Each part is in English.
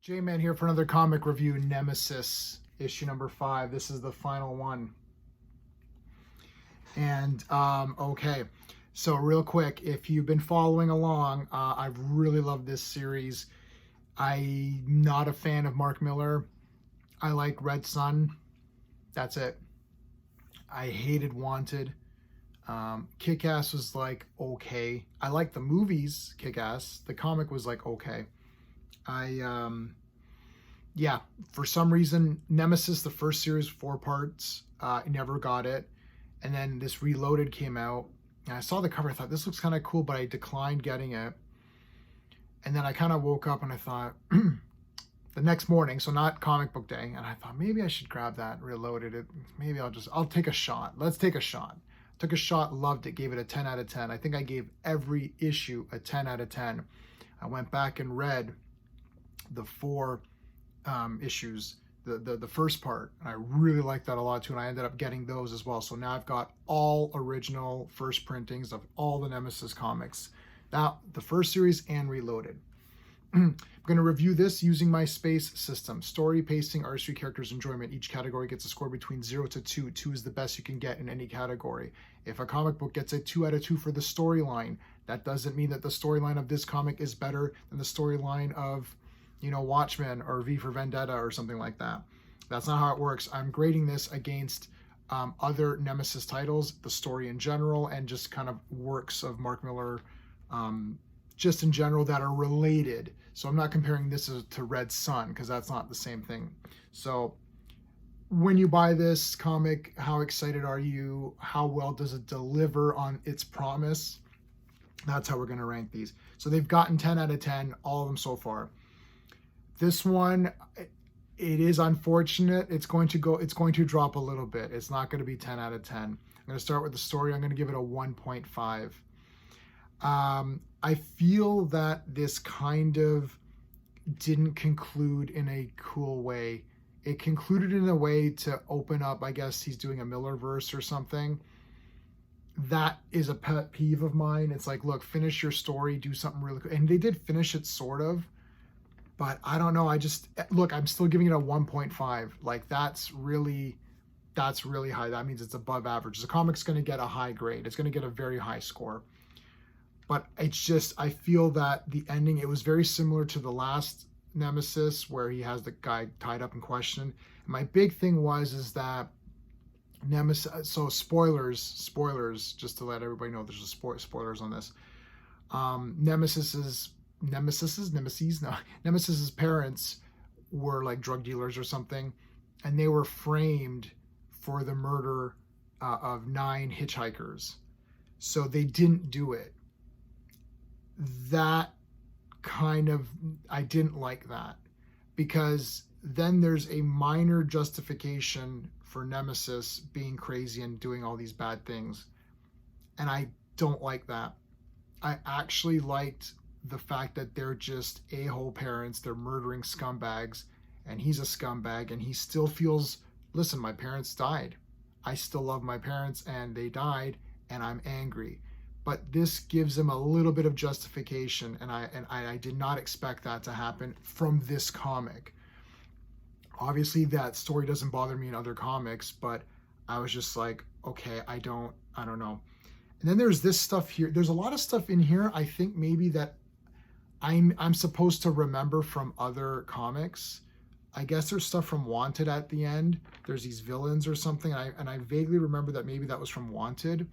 J-Man here for another comic review, Nemesis, issue number 5. This is the final one. And, okay, so real quick, if you've been following along, I've really loved this series. I'm not a fan of Mark Miller. I like Red Sun. That's it. I hated Wanted. Kick-Ass was like, okay. I liked the movies, Kick-Ass. The comic was like, okay. Yeah, for some reason, Nemesis, the first series, 4 parts, never got it. And then this Reloaded came out, and I saw the cover, I thought, this looks kind of cool, but I declined getting it. And then I kind of woke up and I thought, the next morning, so not comic book day, and I thought, maybe I should grab that, Reloaded it. Maybe I'll take a shot. Let's take a shot. Took a shot, loved it, gave it a 10 out of 10. I think I gave every issue a 10 out of 10. I went back and read the 4 issues, the first part, and I really liked that a lot too, and I ended up getting those as well. So now I've got all original first printings of all the Nemesis comics, now the first series and Reloaded. I'm going to review this using my space system. Story, pacing, artistry, characters, enjoyment. Each category gets a score between 0 to 2. 2 is the best you can get in any category. If a comic book gets a 2 out of 2 for the storyline, that doesn't mean that the storyline of this comic is better than the storyline of, Watchmen or V for Vendetta or something like that. That's not how it works. I'm grading this against other Nemesis titles, the story in general, and just kind of works of Mark Miller, just in general, that are related. So I'm not comparing this to Red Sun, because that's not the same thing. So when you buy this comic, how excited are you? How well does it deliver on its promise? That's how we're going to rank these. So they've gotten 10 out of 10, all of them so far. This one, it is unfortunate. It's going to drop a little bit. It's not going to be 10 out of 10. I'm going to start with the story. I'm going to give it a 1.5. I feel that this kind of didn't conclude in a cool way. It concluded in a way to open up, I guess he's doing a Millerverse or something. That is a pet peeve of mine. It's like, look, finish your story, do something really cool. And they did finish it sort of, but I don't know. I'm still giving it a 1.5. Like that's really high. That means it's above average. The comic's going to get a high grade. It's going to get a very high score. But it's just, I feel that the ending, it was very similar to the last Nemesis where he has the guy tied up in question. And my big thing is that Nemesis, so spoilers, just to let everybody know there's spoilers on this. Nemesis's parents were like drug dealers or something, and they were framed for the murder of 9 hitchhikers. So they didn't do it. That kind of, I didn't like that, because then there's a minor justification for Nemesis being crazy and doing all these bad things, and I don't like that. I actually liked the fact that they're just a-hole parents, they're murdering scumbags, and he's a scumbag, and he still feels, listen, my parents died. I still love my parents, and they died, and I'm angry. But this gives him a little bit of justification, and I did not expect that to happen from this comic. Obviously, that story doesn't bother me in other comics, but I was just like, okay, I don't know. And then there's this stuff here. There's a lot of stuff in here, I think maybe that I'm supposed to remember from other comics. I guess there's stuff from Wanted at the end. There's these villains or something, and I vaguely remember that maybe that was from Wanted.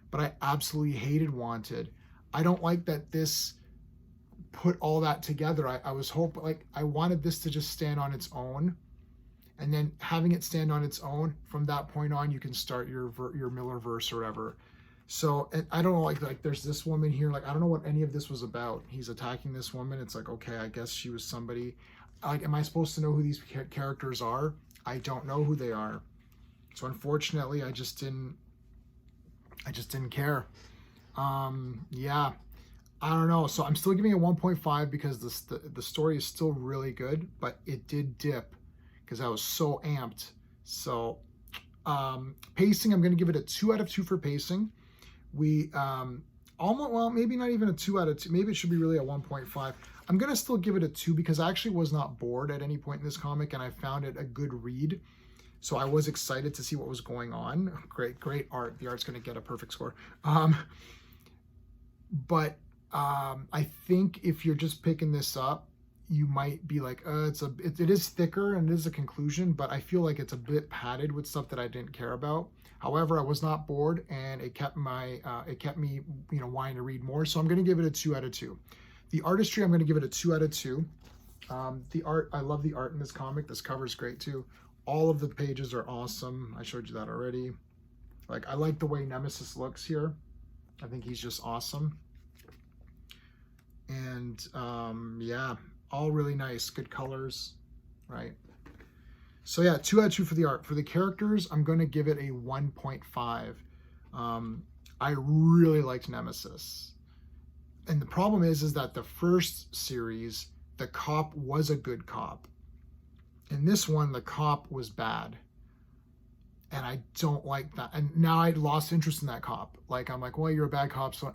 But I absolutely hated Wanted. I don't like that this put all that together. I was hoping, like, I wanted this to just stand on its own, and then having it stand on its own, from that point on, you can start your Millerverse or whatever. So, and I don't know, like there's this woman here, like, I don't know what any of this was about. He's attacking this woman. It's like, okay, I guess she was somebody. Like, am I supposed to know who these characters are? I don't know who they are. So unfortunately, I just didn't care. Yeah, I don't know. So I'm still giving it 1.5 because the story is still really good, but it did dip because I was so amped. So pacing, I'm going to give it a 2 out of 2 for pacing. almost, well, maybe not even a 2 out of 2. Maybe it should be really a 1.5. I'm going to still give it a 2 because I actually was not bored at any point in this comic, and I found it a good read. So I was excited to see what was going on. Great art. The art's going to get a perfect score. But I think if you're just picking this up, you might be like, it is thicker and it is a conclusion, but I feel like it's a bit padded with stuff that I didn't care about. However, I was not bored, and it kept me, wanting to read more. So I'm going to give it a 2 out of 2. The artistry, I'm going to give it a 2 out of 2. The art, I love the art in this comic. This cover is great too. All of the pages are awesome. I showed you that already. Like, I like the way Nemesis looks here. I think he's just awesome. And yeah, all really nice, good colors, right? So yeah, 2 out of 2 for the art. For the characters, I'm going to give it a 1.5. I really liked Nemesis. And the problem is that the first series, the cop was a good cop. In this one, the cop was bad. And I don't like that. And now I lost interest in that cop. Like, I'm like, well, you're a bad cop, so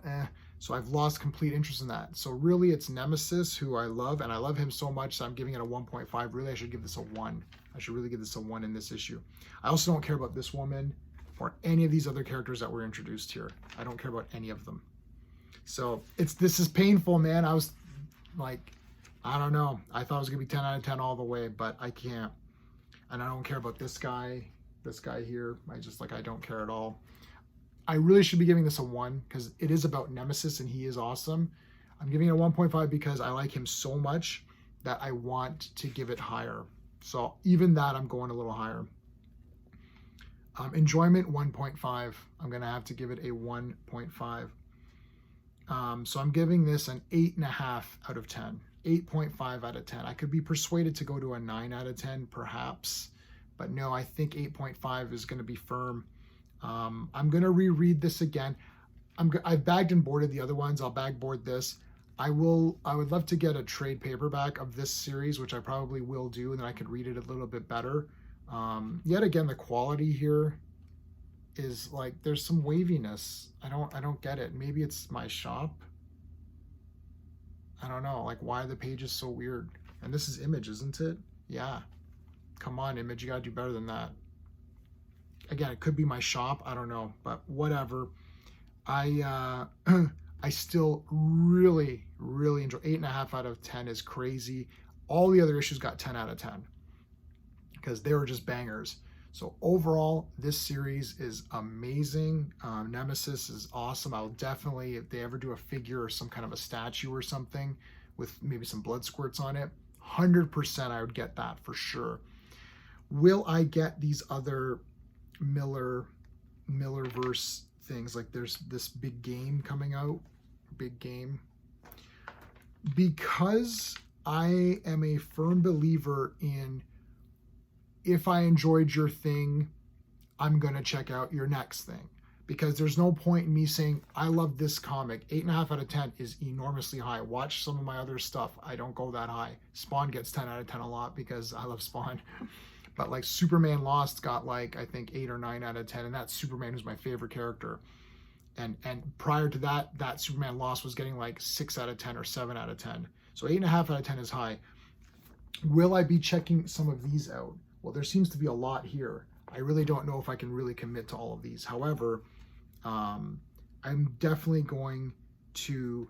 So I've lost complete interest in that. So really, it's Nemesis, who I love, and I love him so much, so I'm giving it a 1.5. Really, I should give this a 1. I should really give this a 1 in this issue. I also don't care about this woman or any of these other characters that were introduced here. I don't care about any of them. So this is painful, man. I was like, I don't know. I thought it was going to be 10 out of 10 all the way, but I can't. And I don't care about this guy here. I don't care at all. I really should be giving this a 1 because it is about Nemesis and he is awesome. I'm giving it a 1.5 because I like him so much that I want to give it higher. So even that, I'm going a little higher. Enjoyment, 1.5. I'm going to have to give it a 1.5. So I'm giving this an 8.5 out of 10. 8.5 out of 10. I could be persuaded to go to a 9 out of 10 perhaps, but no, I think 8.5 is going to be firm. I'm going to reread this again. I've bagged and boarded the other ones. I'll bag board this. I would love to get a trade paperback of this series, which I probably will do, and then I could read it a little bit better. Yet again, the quality here is like, there's some waviness. I don't get it. Maybe it's my shop. I don't know, like, why are the pages so weird? And this is Image, isn't it? Yeah. Come on, Image, you gotta do better than that. Again, it could be my shop, I don't know, but whatever. I still really enjoy. 8.5 out of 10 is crazy. All the other issues got 10 out of 10 because they were just bangers. So overall, this series is amazing. Nemesis is awesome. I'll definitely, if they ever do a figure or some kind of a statue or something with maybe some blood squirts on it, 100% I would get that for sure. Will I get these other Millerverse things? Like, there's this big game coming out. Big game. Because I am a firm believer in, if I enjoyed your thing, I'm going to check out your next thing. Because there's no point in me saying, I love this comic. 8.5 out of 10 is enormously high. Watch some of my other stuff. I don't go that high. Spawn gets 10 out of 10 a lot because I love Spawn. But like Superman Lost got like, I think 8 or 9 out of 10. And that's Superman, who's my favorite character. And prior to that Superman Lost was getting like 6 out of 10 or 7 out of 10. So 8.5 out of 10 is high. Will I be checking some of these out? Well, there seems to be a lot here. I really don't know if I can really commit to all of these. However, I'm definitely going to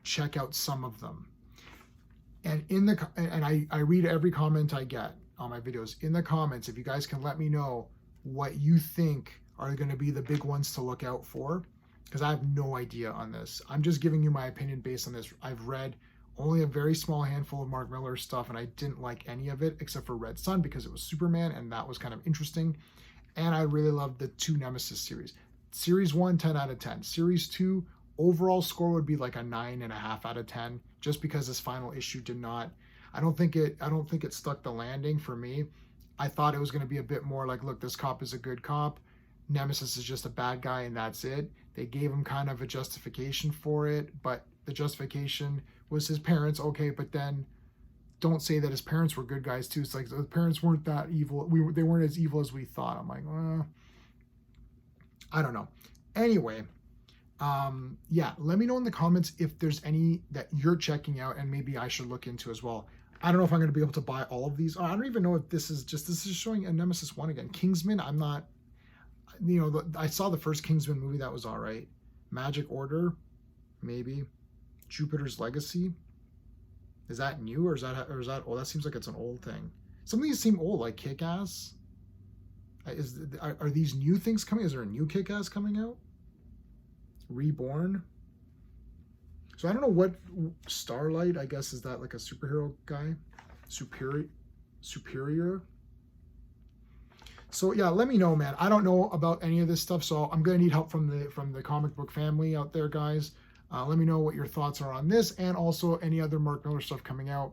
check out some of them. And I read every comment I get on my videos. In the comments, if you guys can let me know what you think are going to be the big ones to look out for, because I have no idea on this. I'm just giving you my opinion based on this. I've read only a very small handful of Mark Millar stuff, and I didn't like any of it except for Red Sun because it was Superman, and that was kind of interesting. And I really loved the 2 Nemesis series. Series 1, 10 out of 10. Series 2, overall score would be like a 9.5 out of 10, just because this final issue did not, I don't think it stuck the landing for me. I thought it was going to be a bit more like, look, this cop is a good cop. Nemesis is just a bad guy, and that's it. They gave him kind of a justification for it, but the justification was his parents. Okay, but then don't say that his parents were good guys too. It's like, the parents weren't that evil. They weren't as evil as we thought. I'm like, I don't know. Anyway, Yeah, let me know in the comments if there's any that you're checking out and maybe I should look into as well. I don't know if I'm going to be able to buy all of these. I don't even know if this is showing a Nemesis 1 again. Kingsman, I'm not, I saw the first Kingsman movie. That was all right. Magic Order, maybe. Jupiter's Legacy. Is that new or is that oh, that seems like it's an old thing. Some of these seem old, like Kick-Ass. Are these new things coming? Is there a new Kick-Ass coming out? Reborn. So I don't know what Starlight, I guess, is that like a superhero guy? Superior. So yeah, let me know, man. I don't know about any of this stuff, so I'm gonna need help from the comic book family out there, guys. Let me know what your thoughts are on this and also any other Mark Miller stuff coming out.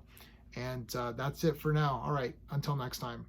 And that's it for now. All right, until next time.